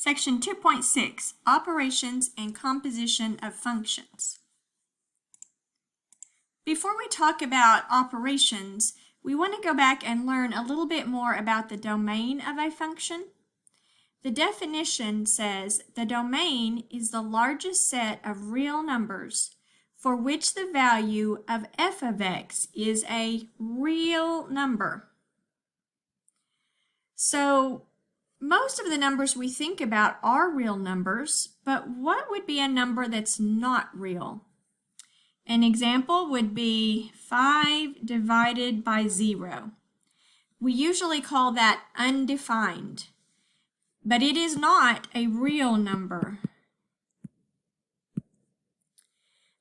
Section 2.6, Operations and Composition of Functions. Before we talk about operations, we want to go back and learn a little bit more about the domain of a function. The definition says the domain is the largest set of real numbers for which the value of f of x is a real number. So most of the numbers we think about are real numbers, but what would be a number that's not real? An example would be 5 divided by 0. We usually call that undefined, but it is not a real number.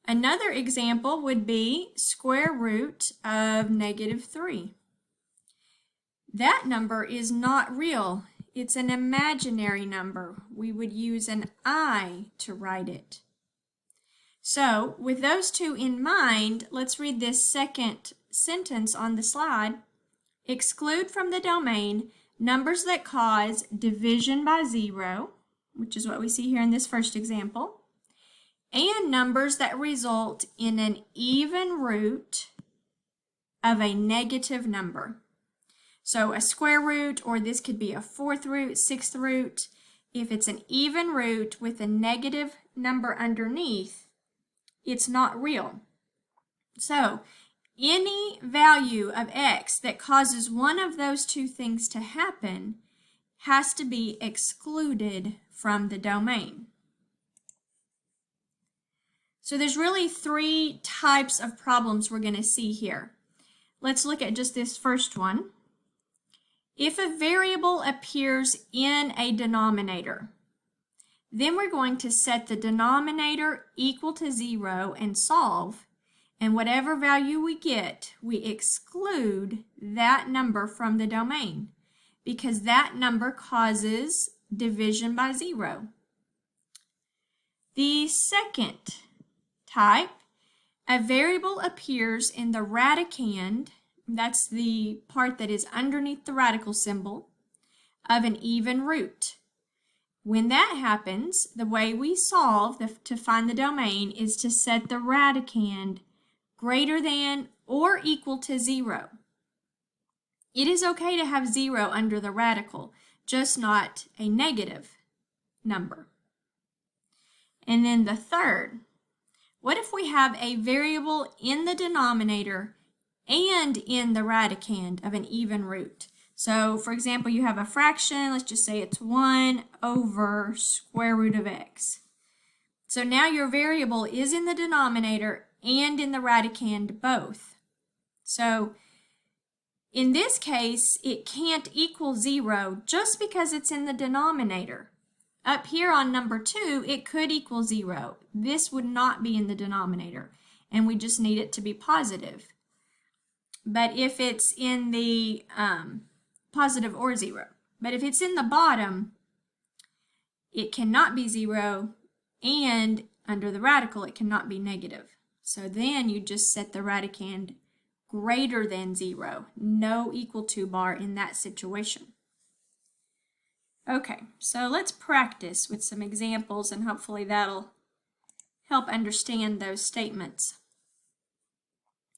Another example would be square root of -3. That number is not real. It's an imaginary number. We would use an I to write it. So, with those two in mind, let's read this second sentence on the slide. Exclude from the domain numbers that cause division by 0, which is what we see here in this first example, and numbers that result in an even root of a negative number. So a square root, or this could be a 4th root, 6th root. If it's an even root with a negative number underneath, it's not real. So any value of x that causes one of those two things to happen has to be excluded from the domain. So there's really 3 types of problems we're going to see here. Let's look at just this first one. If a variable appears in a denominator, then we're going to set the denominator equal to 0 and solve, and whatever value we get, we exclude that number from the domain because that number causes division by 0. The second type, a variable appears in the radicand, that's the part that is underneath the radical symbol, of an even root. When that happens, the way we solve to find the domain is to set the radicand greater than or equal to 0. It is okay to have 0 under the radical, just not a negative number. And then the third, what if we have a variable in the denominator and in the radicand of an even root? So, for example, you have a fraction, let's just say it's 1 over square root of x. So now your variable is in the denominator and in the radicand both. So in this case, it can't equal 0 just because it's in the denominator. Up here on number 2, it could equal 0. This would not be in the denominator, and we just need it to be positive. But if it's in the positive or 0. But if it's in the bottom, it cannot be 0, and under the radical, it cannot be negative. So then you just set the radicand greater than 0, no equal to bar in that situation. Okay, so let's practice with some examples, and hopefully that'll help understand those statements.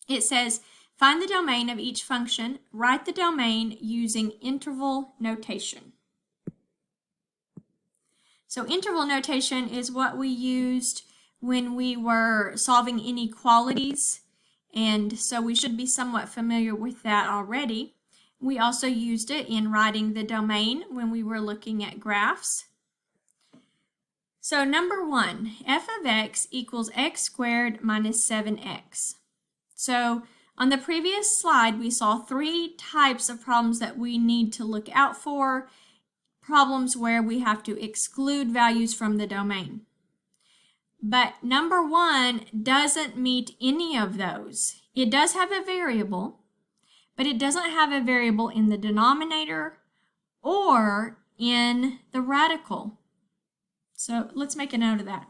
It says, find the domain of each function. Write the domain using interval notation. So interval notation is what we used when we were solving inequalities, and so we should be somewhat familiar with that already. We also used it in writing the domain when we were looking at graphs. So number 1, f of x equals x squared minus 7x. So on the previous slide, we saw 3 types of problems that we need to look out for, problems where we have to exclude values from the domain. But number 1 doesn't meet any of those. It does have a variable, but it doesn't have a variable in the denominator or in the radical. So let's make a note of that.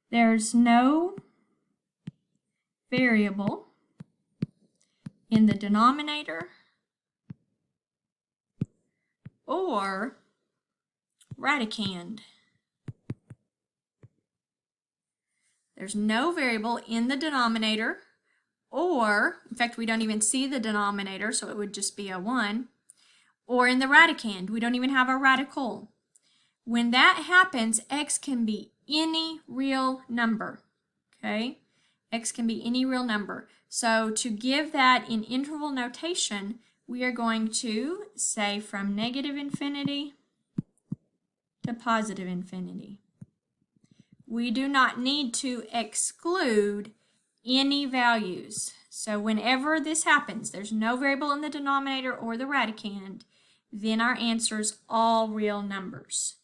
There's no variable in the denominator or radicand. There's no variable in the denominator, or, in fact, we don't even see the denominator, so it would just be a 1, or in the radicand. We don't even have a radical. When that happens, x can be any real number, okay? X can be any real number. So to give that in interval notation, we are going to say from negative infinity to positive infinity. We do not need to exclude any values. So whenever this happens, there's no variable in the denominator or the radicand, then our answer is all real numbers.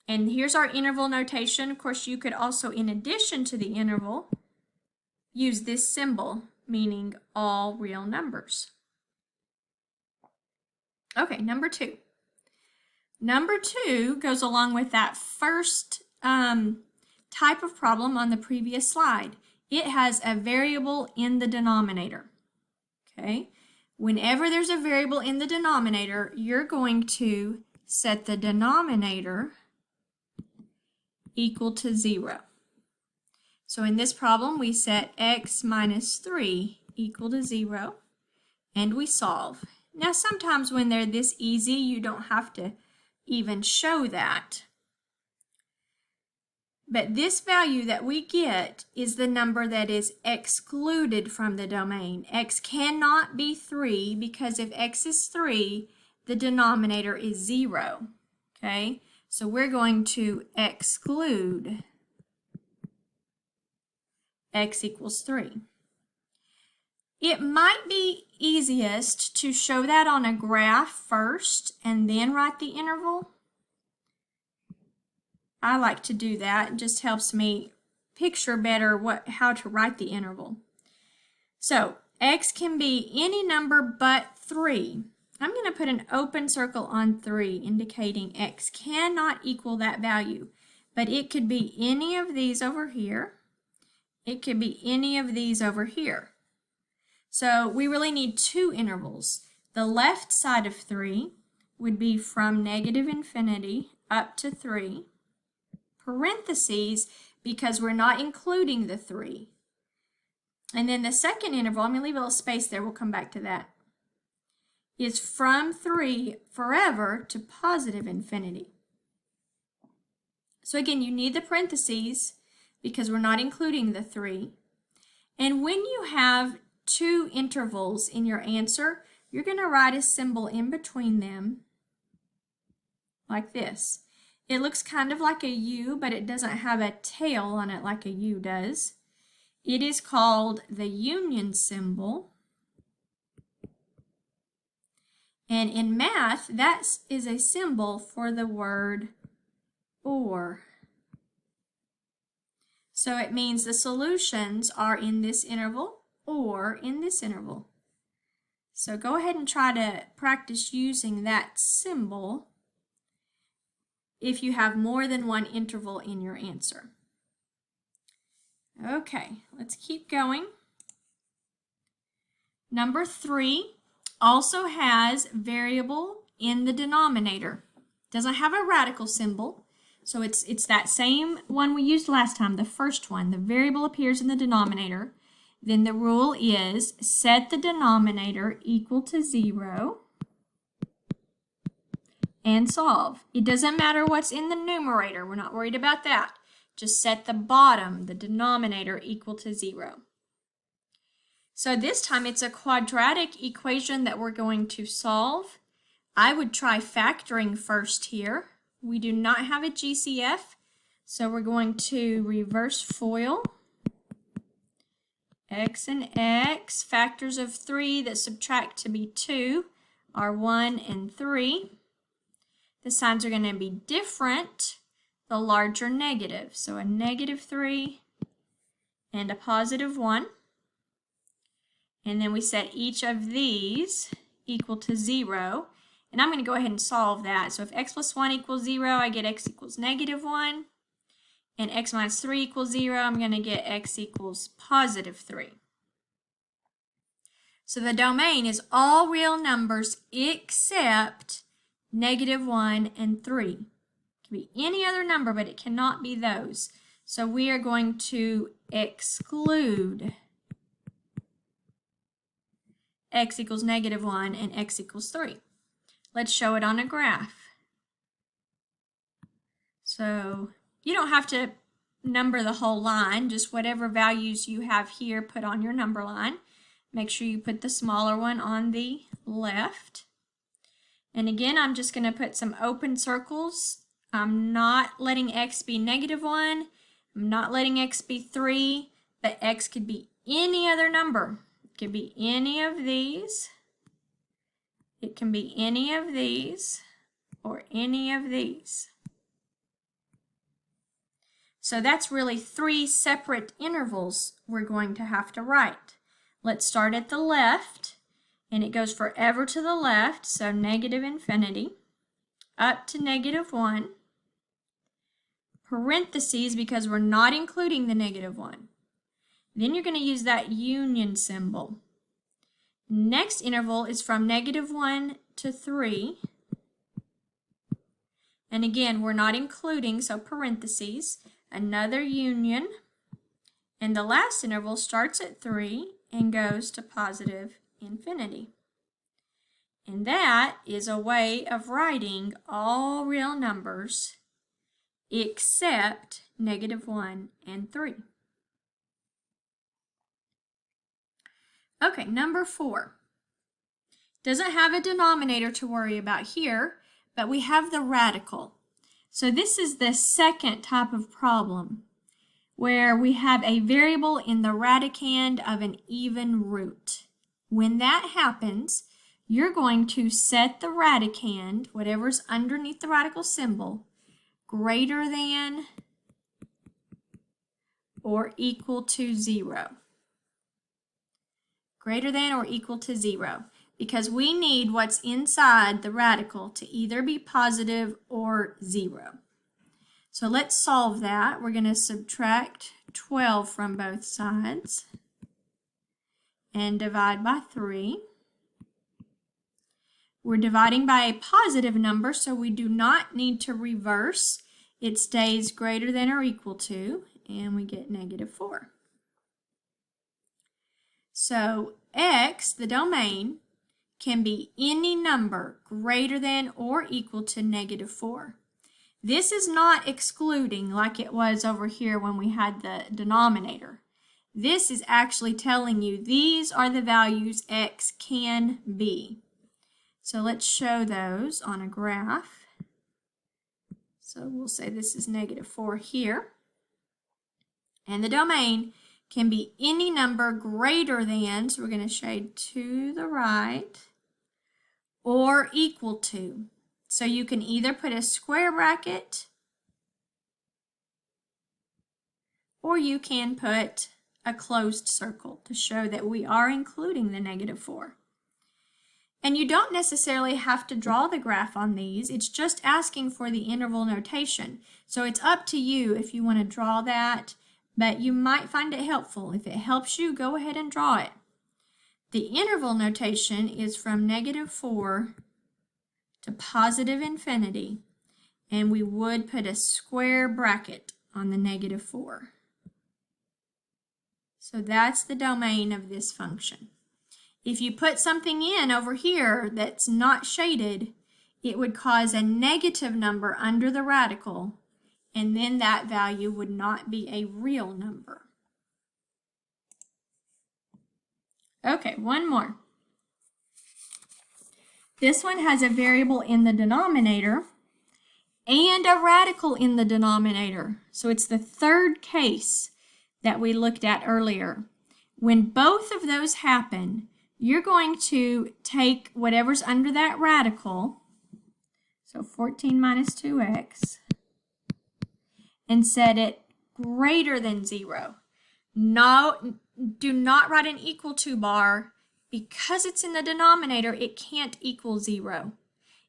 And here's our interval notation. Of course, you could also, in addition to the interval, use this symbol, meaning all real numbers. Okay, number 2. Number 2 goes along with that first type of problem on the previous slide. It has a variable in the denominator. Okay, whenever there's a variable in the denominator, you're going to set the denominator equal to 0. So in this problem, we set x minus 3 equal to 0, and we solve. Now, sometimes when they're this easy, you don't have to even show that. But this value that we get is the number that is excluded from the domain. X cannot be 3 because if x is 3, the denominator is 0. Okay, so we're going to exclude x equals 3. It might be easiest to show that on a graph first and then write the interval. I like to do that. It just helps me picture better how to write the interval. So x can be any number but 3. I'm going to put an open circle on 3, indicating x cannot equal that value. But it could be any of these over here. It could be any of these over here. So we really need 2 intervals. The left side of 3 would be from negative infinity up to 3. Parentheses, because we're not including the 3. And then the second interval, I'm going to leave a little space there, we'll come back to that, is from 3 forever to positive infinity. So again, you need the parentheses because we're not including the 3. And when you have 2 intervals in your answer, you're going to write a symbol in between them like this. It looks kind of like a U, but it doesn't have a tail on it like a U does. It is called the union symbol. And in math, that is a symbol for the word or. So it means the solutions are in this interval or in this interval. So go ahead and try to practice using that symbol if you have more than one interval in your answer. Okay, let's keep going. Number 3 also has variable in the denominator. Doesn't have a radical symbol, so it's that same one we used last time, the first one. The variable appears in the denominator. Then the rule is set the denominator equal to 0 and solve. It doesn't matter what's in the numerator. We're not worried about that. Just set the bottom, the denominator, equal to 0. So this time it's a quadratic equation that we're going to solve. I would try factoring first here. We do not have a GCF, so we're going to reverse FOIL. X and x, factors of 3 that subtract to be 2 are 1 and 3. The signs are going to be different, the larger negative. So a negative 3 and a positive 1. And then we set each of these equal to 0. And I'm going to go ahead and solve that. So if x plus 1 equals 0, I get x equals negative 1. And x minus 3 equals 0, I'm going to get x equals positive 3. So the domain is all real numbers except negative 1 and 3. It can be any other number, but it cannot be those. So we are going to exclude x equals -1 and x equals 3. Let's show it on a graph. So you don't have to number the whole line, just whatever values you have here, put on your number line. Make sure you put the smaller one on the left. And again, I'm just going to put some open circles. I'm not letting x be -1. I'm not letting x be 3, but x could be any other number. It could be any of these. It can be any of these or any of these. So that's really 3 separate intervals we're going to have to write. Let's start at the left, and it goes forever to the left, so -infinity, up to -1, parentheses because we're not including the -1. Then you're going to use that union symbol. Next interval is from -1 to 3. And again, we're not including, so parentheses, another union. And the last interval starts at 3 and goes to positive infinity. And that is a way of writing all real numbers except -1 and 3. Okay, number 4. Doesn't have a denominator to worry about here, but we have the radical. So this is the second type of problem where we have a variable in the radicand of an even root. When that happens, you're going to set the radicand, whatever's underneath the radical symbol, greater than or equal to 0. Greater than or equal to 0. Because we need what's inside the radical to either be positive or 0. So let's solve that. We're going to subtract 12 from both sides and divide by 3. We're dividing by a positive number, so we do not need to reverse. It stays greater than or equal to, and we get -4. So x, the domain, can be any number greater than or equal to -4. This is not excluding like it was over here when we had the denominator. This is actually telling you these are the values x can be. So let's show those on a graph. So we'll say this is -4 here. And the domain can be any number greater than, so we're going to shade to the right, or equal to. So you can either put a square bracket or you can put a closed circle to show that we are including the -4. And you don't necessarily have to draw the graph on these. It's just asking for the interval notation. So it's up to you if you want to draw that, but you might find it helpful. If it helps you, go ahead and draw it. The interval notation is from -4 to positive infinity, and we would put a square bracket on the -4. So that's the domain of this function. If you put something in over here that's not shaded, it would cause a negative number under the radical, and then that value would not be a real number. Okay, one more. This one has a variable in the denominator and a radical in the denominator. So it's the third case that we looked at earlier. When both of those happen, you're going to take whatever's under that radical, so 14 minus 2x, and set it greater than 0. No, do not write an equal to bar. Because it's in the denominator, it can't equal 0.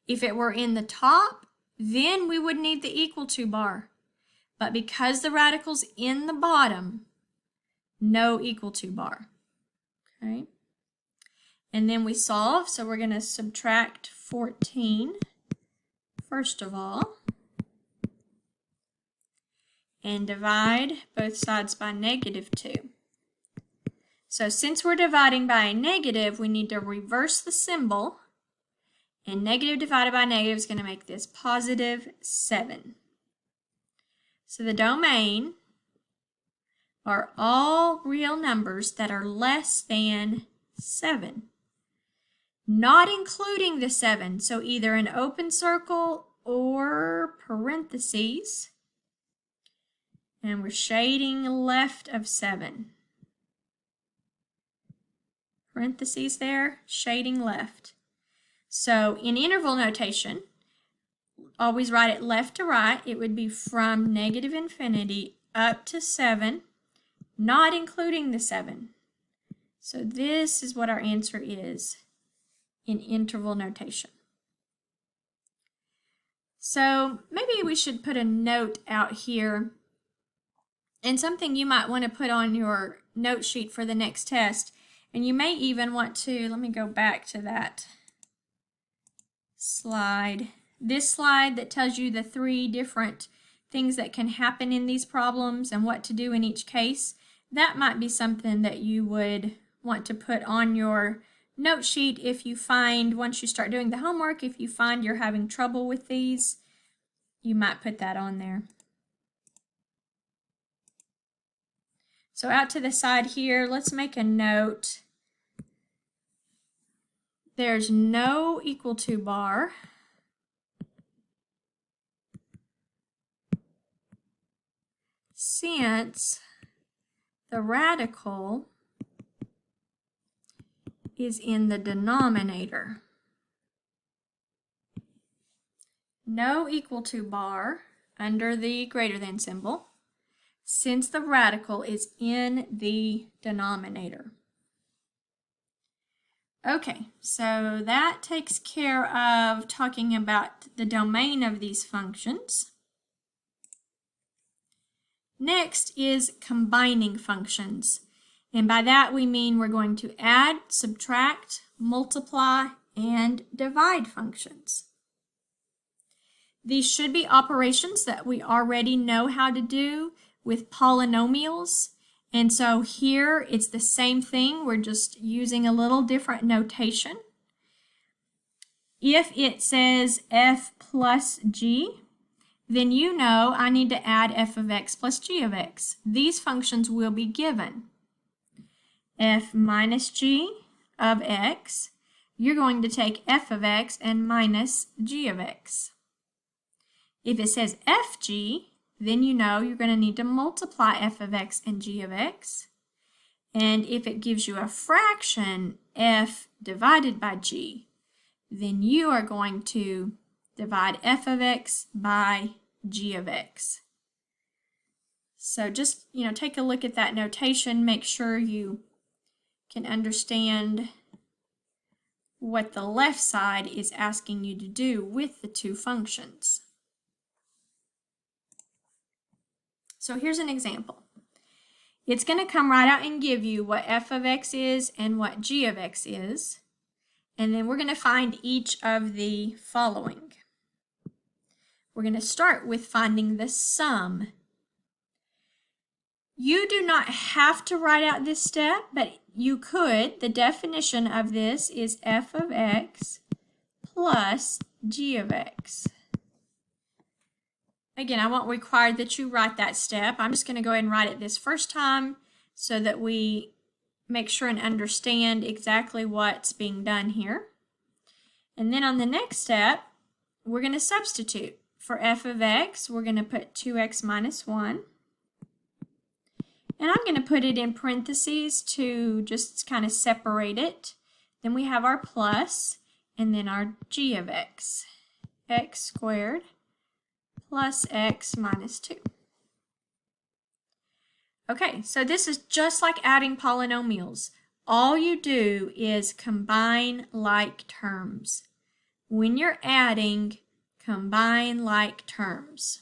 If it were in the top, then we would need the equal to bar. But because the radical's in the bottom, no equal to bar. Okay? And then we solve, so we're going to subtract 14 first of all. and divide both sides by -2. So since we're dividing by a negative, we need to reverse the symbol, and negative divided by negative is going to make this +7. So the domain are all real numbers that are less than 7, not including the 7. So either an open circle or parentheses, and we're shading left of 7. Parentheses there, shading left. So in interval notation, always write it left to right. It would be from -infinity up to 7, not including the 7. So this is what our answer is in interval notation. So maybe we should put a note out here, and something you might want to put on your note sheet for the next test. And you may even want to, let me go back to that slide. This slide that tells you the 3 different things that can happen in these problems and what to do in each case. That might be something that you would want to put on your note sheet if you find, once you start doing the homework, if you find you're having trouble with these, you might put that on there. So out to the side here, let's make a note. There's no equal to bar. Since the radical is in the denominator. No equal to bar under the greater than symbol, since the radical is in the denominator. Okay, so that takes care of talking about the domain of these functions. Next is combining functions. And by that we mean we're going to add, subtract, multiply, and divide functions. These should be operations that we already know how to do with polynomials. And so here it's the same thing. We're just using a little different notation. If it says f plus g, then you know I need to add f of x plus g of x. These functions will be given. F minus g of x, you're going to take f of x and minus g of x. If it says fg, then you know you're going to need to multiply f of x and g of x. And if it gives you a fraction, f divided by g, then you are going to divide f of x by g of x. So just, take a look at that notation, make sure you can understand what the left side is asking you to do with the two functions. So here's an example. It's going to come right out and give you what f of x is and what g of x is. And then we're going to find each of the following. We're going to start with finding the sum. You do not have to write out this step, but you could. The definition of this is f of x plus g of x. Again, I won't require that you write that step. I'm just going to go ahead and write it this first time so that we make sure and understand exactly what's being done here. And then on the next step, we're going to substitute. For f of x, we're going to put 2x minus 1. And I'm going to put it in parentheses to just kind of separate it. Then we have our plus, and then our g of x. X squared plus x minus 2. Okay, so this is just like adding polynomials. All you do is combine like terms. When you're adding, combine like terms.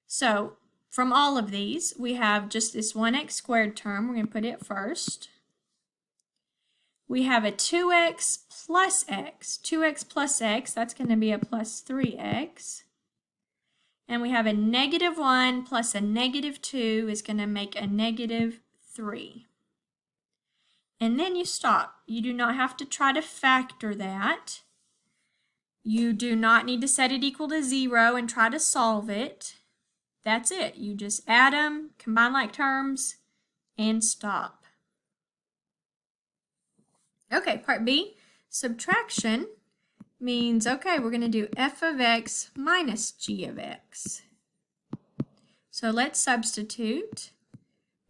So from all of these, we have just this 1x squared term. We're going to put it first. We have a 2x plus x. 2x plus x, that's going to be a plus 3x. And we have a -1 plus a -2 is going to make a -3. And then you stop. You do not have to try to factor that. You do not need to set it equal to 0 and try to solve it. That's it. You just add them, combine like terms, and stop. Okay, part B, subtraction means, okay, we're going to do f of x minus g of x. So let's substitute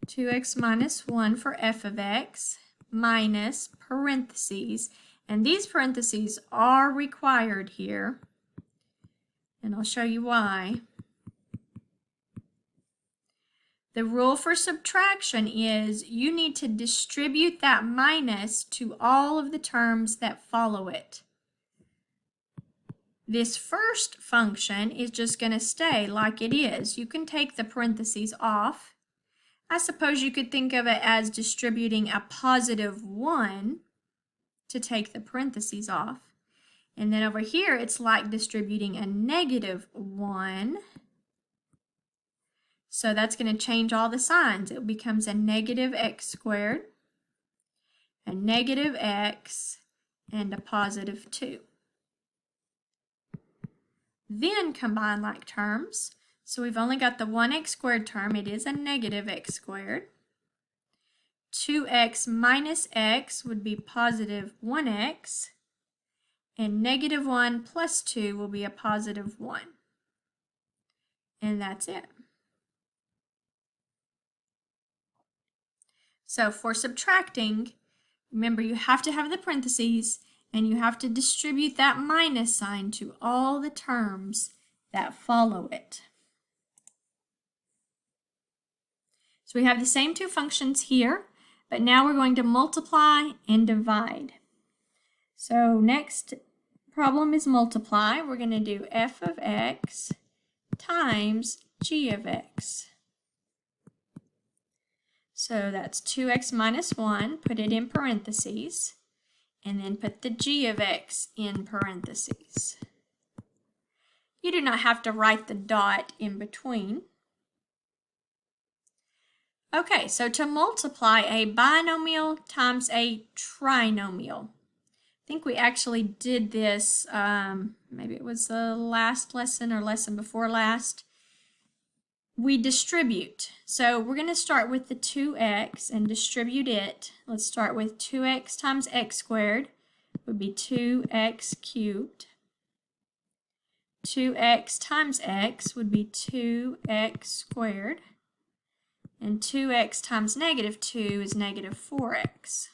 2x minus 1 for f of x minus parentheses. And these parentheses are required here. And I'll show you why. The rule for subtraction is you need to distribute that minus to all of the terms that follow it. This first function is just going to stay like it is. You can take the parentheses off. I suppose you could think of it as distributing a +1 to take the parentheses off. And then over here, it's like distributing a -1. So that's going to change all the signs. It becomes a -x squared, a -x, and a +2. Then combine like terms. So we've only got the 1x squared term. It is a -x squared. 2x minus x would be +1x. And -1 plus 2 will be a +1. And that's it. So for subtracting, remember you have to have the parentheses and you have to distribute that minus sign to all the terms that follow it. So we have the same two functions here, but now we're going to multiply and divide. So next problem is multiply. We're going to do f of x times g of x. So that's 2x minus 1, put it in parentheses, and then put the g of x in parentheses. You do not have to write the dot in between. Okay, so to multiply a binomial times a trinomial. I think we actually did this, maybe it was the last lesson or lesson before last. We distribute. So we're going to start with the 2x and distribute it. Let's start with 2x times x squared would be 2x cubed. 2x times x would be 2x squared. And 2x times -2 is -4x.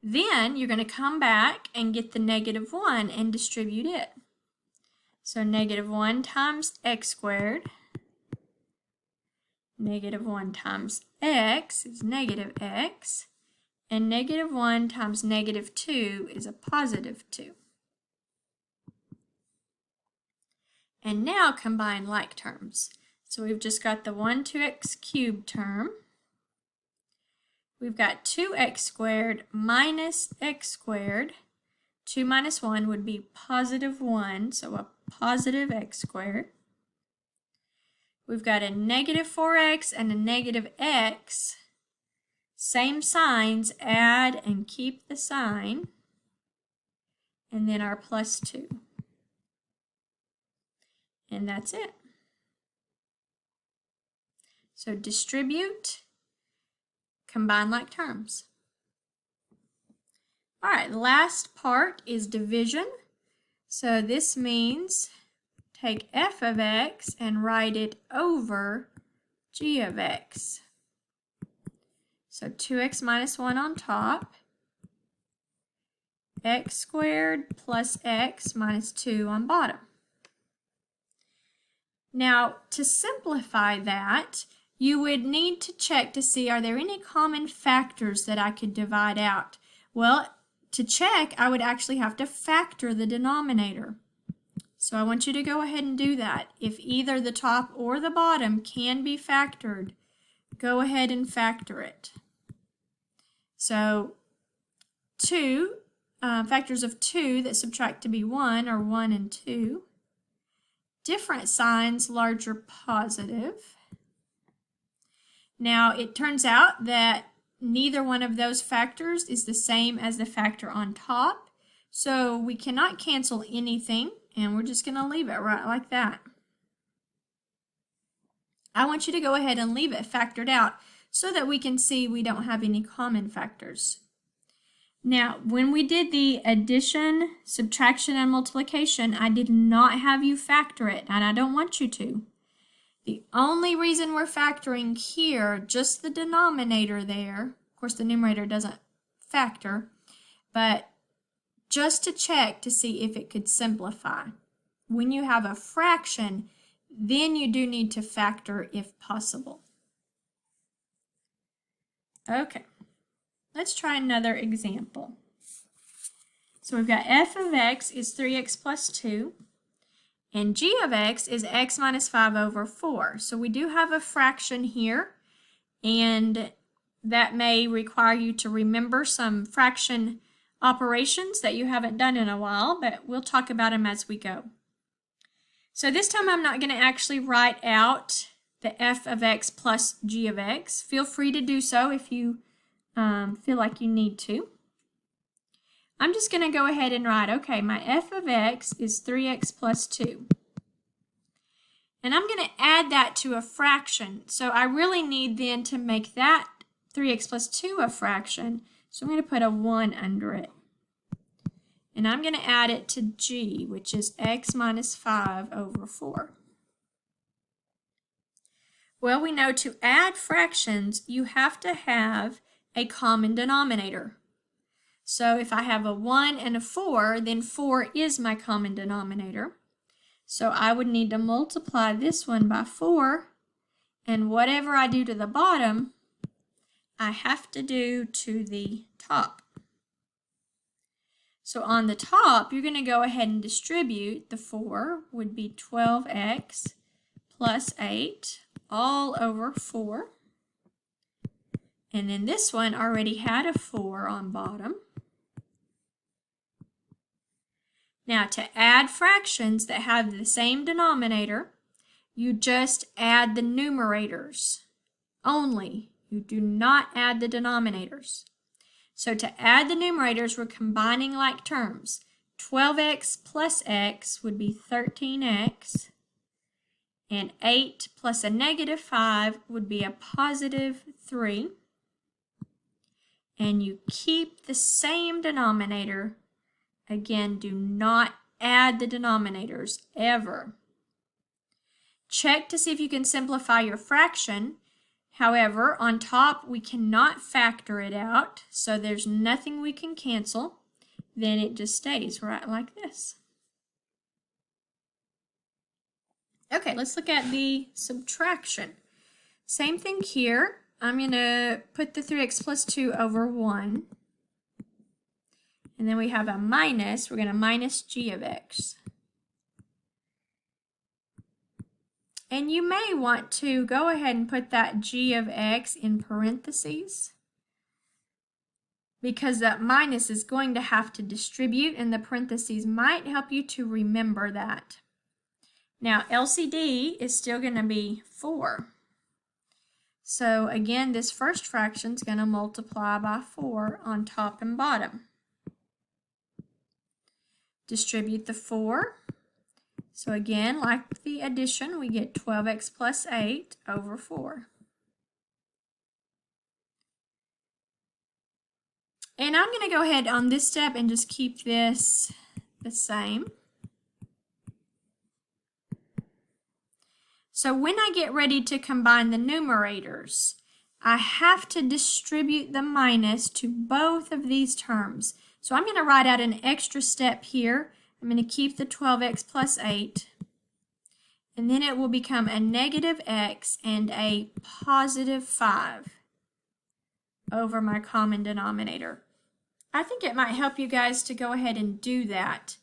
Then you're going to come back and get the -1 and distribute it. So -1 times x squared, -1 times x is -x, and -1 times -2 is a +2. And now combine like terms. So we've just got the 2x cubed term. We've got 2x squared minus x squared. 2 minus 1 would be +1, so a +x squared. We've got a -4x and a -x. Same signs, add and keep the sign. And then our +2. And that's it. So distribute, combine like terms. All right, the last part is division. So this means take f of x and write it over g of x. So 2x minus 1 on top, x squared plus x minus 2 on bottom. Now, to simplify that, you would need to check to see, are there any common factors that I could divide out? Well, to check, I would actually have to factor the denominator. So I want you to go ahead and do that. If either the top or the bottom can be factored, go ahead and factor it. So factors of 2 that subtract to be 1 are 1 and 2. different signs, larger positive. Now, it turns out that neither one of those factors is the same as the factor on top, so we cannot cancel anything, and we're just going to leave it right like that. I want you to go ahead and leave it factored out so that we can see we don't have any common factors. Now, when we did the addition, subtraction, and multiplication, I did not have you factor it, and I don't want you to. The only reason we're factoring here, just the denominator there, of course the numerator doesn't factor, but just to check to see if it could simplify. When you have a fraction, then you do need to factor if possible. Okay, let's try another example. So we've got f of x is 3x plus 2. And g of x is x minus 5 over 4. So we do have a fraction here, and that may require you to remember some fraction operations that you haven't done in a while, but we'll talk about them as we go. So this time I'm not going to actually write out the f of x plus g of x. Feel free to do so if you feel like you need to. I'm just going to go ahead and write, okay, my f of x is 3x plus 2. And I'm going to add that to a fraction. So I really need then to make that 3x plus 2 a fraction. So I'm going to put a 1 under it. And I'm going to add it to g, which is x minus 5 over 4. Well, we know to add fractions, you have to have a common denominator. So if I have a 1 and a 4, then 4 is my common denominator. So I would need to multiply this one by 4, and whatever I do to the bottom, I have to do to the top. So on the top, you're going to go ahead and distribute. The 4 would be 12x plus 8 all over 4. And then this one already had a 4 on bottom. Now, to add fractions that have the same denominator, you just add the numerators only. You do not add the denominators. So to add the numerators, we're combining like terms. 12x plus x would be 13x, and 8 plus a negative 5 would be a positive 3. And you keep the same denominator. Again, do not add the denominators ever. Check to see if you can simplify your fraction. However, on top, we cannot factor it out, so there's nothing we can cancel. Then it just stays right like this. Okay, let's look at the subtraction. Same thing here. I'm going to put the 3x plus 2 over 1. And then we have a minus. We're going to minus g of x. And you may want to go ahead and put that g of x in parentheses, because that minus is going to have to distribute, and the parentheses might help you to remember that. Now, LCD is still going to be 4. So again, this first fraction is going to multiply by 4 on top and bottom. Distribute the 4. So again, like the addition, we get 12x plus 8 over 4. And I'm going to go ahead on this step and just keep this the same. So when I get ready to combine the numerators, I have to distribute the minus to both of these terms. So I'm going to write out an extra step here. I'm going to keep the 12x plus 8, and then it will become a negative x and a positive 5 over my common denominator. I think it might help you guys to go ahead and do that.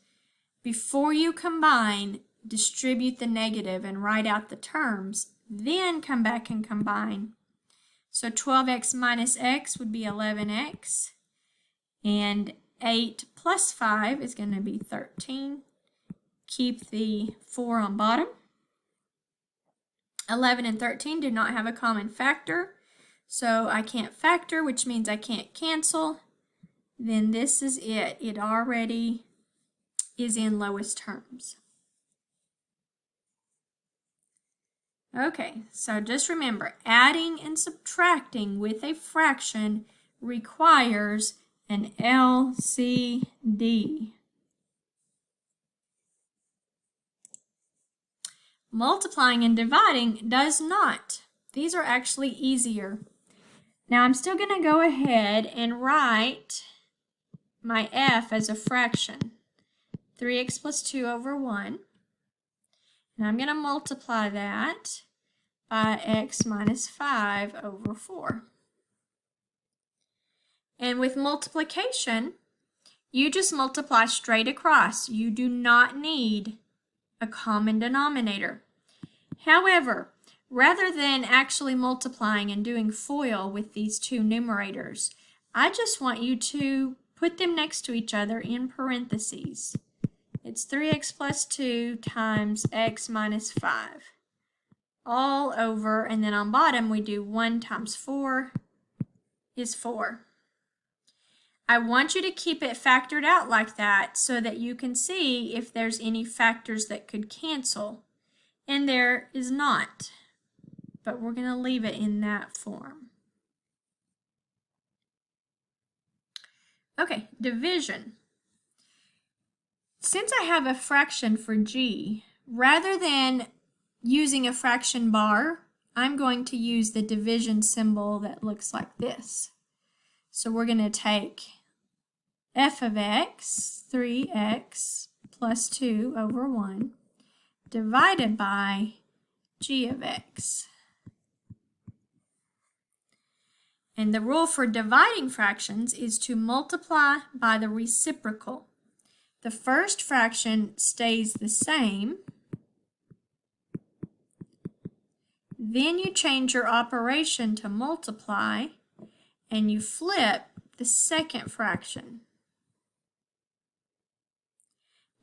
Before you combine, distribute the negative and write out the terms, then come back and combine. So 12x minus x would be 11x, and 8 plus 5 is going to be 13, keep the 4 on bottom. 11 and 13 do not have a common factor, so I can't factor, which means I can't cancel. Then this is it. It already is in lowest terms. Okay, so just remember, adding and subtracting with a fraction requires an LCD. Multiplying and dividing does not. These are actually easier. Now I'm still going to go ahead and write my f as a fraction. 3x plus 2 over 1. And I'm going to multiply that by x minus 5 over 4. And with multiplication, you just multiply straight across. You do not need a common denominator. However, rather than actually multiplying and doing FOIL with these two numerators, I just want you to put them next to each other in parentheses. It's 3x plus 2 times x minus 5. All over, and then on bottom we do 1 times 4 is 4. I want you to keep it factored out like that so that you can see if there's any factors that could cancel. And there is not, but we're going to leave it in that form. Okay, division. Since I have a fraction for g, rather than using a fraction bar, I'm going to use the division symbol that looks like this. So we're going to take f of x, 3x plus 2 over 1, divided by g of x. And the rule for dividing fractions is to multiply by the reciprocal. The first fraction stays the same. Then you change your operation to multiply, and you flip the second fraction.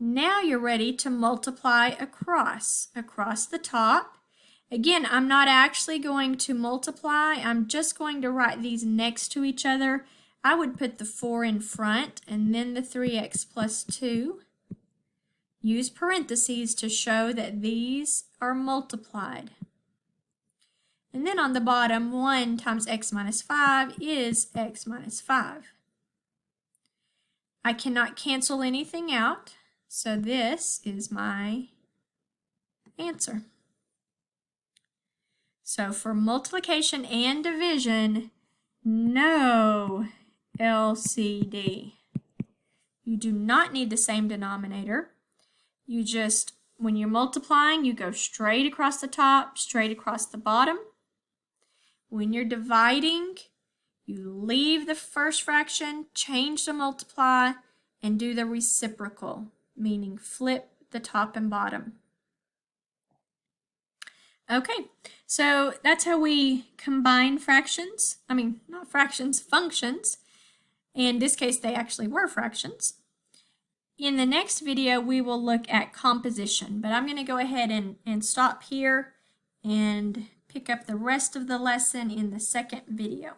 Now you're ready to multiply across the top. Again, I'm not actually going to multiply. I'm just going to write these next to each other. I would put the 4 in front and then the 3x plus 2. Use parentheses to show that these are multiplied. And then on the bottom, 1 times x minus 5 is x minus 5. I cannot cancel anything out, so this is my answer. So for multiplication and division, no LCD. You do not need the same denominator. You just, when you're multiplying, you go straight across the top, straight across the bottom. When you're dividing, you leave the first fraction, change to multiply, and do the reciprocal, meaning flip the top and bottom. Okay, so that's how we combine fractions. I mean, not fractions, functions. In this case, they actually were fractions. In the next video, we will look at composition, but I'm going to go ahead and stop here and pick up the rest of the lesson in the second video.